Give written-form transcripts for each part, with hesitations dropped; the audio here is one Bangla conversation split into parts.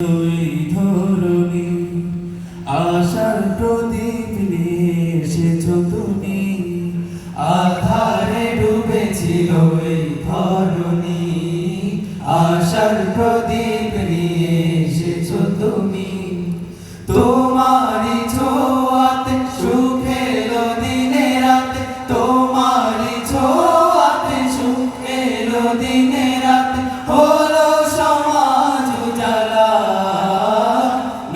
ওই ধরণী আশার প্রদীপ নিয়ে এসেছো তুমি, আধারে ডুবেছিল এই ধরণী। আশার প্রদীপ নিয়ে এসেছো তুমি, তোমারই ছোঁয়াতে সুখ এলো দিনে রাতে, তোমারই ছোঁয়াতে সুখ এলো দিনে রাতে, হলো সমাজ উজালা।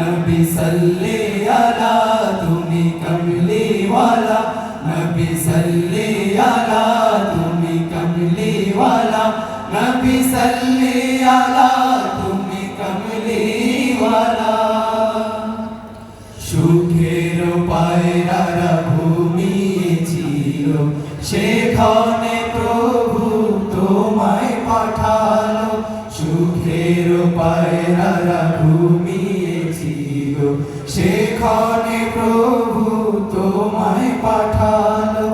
নবী সাল্লি আলা তুমি কমলি ওয়ালা, নবী সাল্লি আলা তুমি কমলি ওয়ালা, নবী সাল্লি আলা তুমি কমলি ওয়ালা। সুখের পায়রারা ঘুমিয়েছিল, সেখানে প্রভু তোমায় পাঠালো। সুখের পায়রারা ঘুমিয়েছিল, সেখানে প্রভু তোমায় পাঠালো।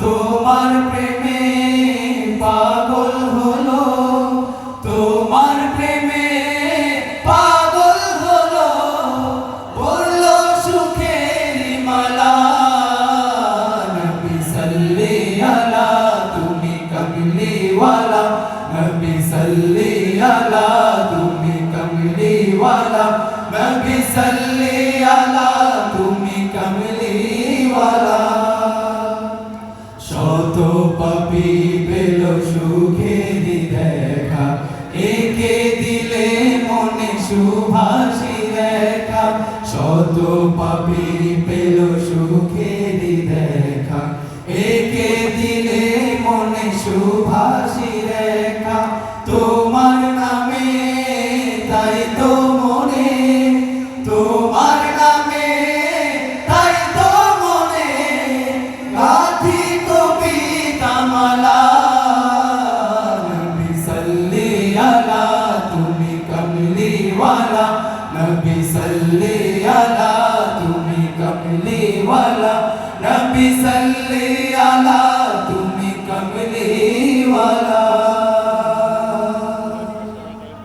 তোমার প্রেমে পাগল হলো, তোমার প্রেমে পাগল হলো, বললো সুখের মালা। নবী সাল্লি আলা তুমি কমলি ওয়ালা, নবী সাল্লি আলা তুমি কমলি ওয়ালা, নবী সাল্লি আলা তুমি কমলি ওয়ালা। শত পাপী পেল সুখের দেখা, একে দিলে মনে সুভাষী রেখা। শত পাপী পেল সুখের দেখা, একে দিলে মনে সুভাষী রেখা। তোমার নামে তাই তো মনে, তোমার নামে তাই তো মনে, গাথি কবিতা মালা। নবী সাল্লি আলা তুমি কমলি ওয়ালা, নবী সাল্লি আলা তুমি কমলি ওয়ালা, নবী সাল্লি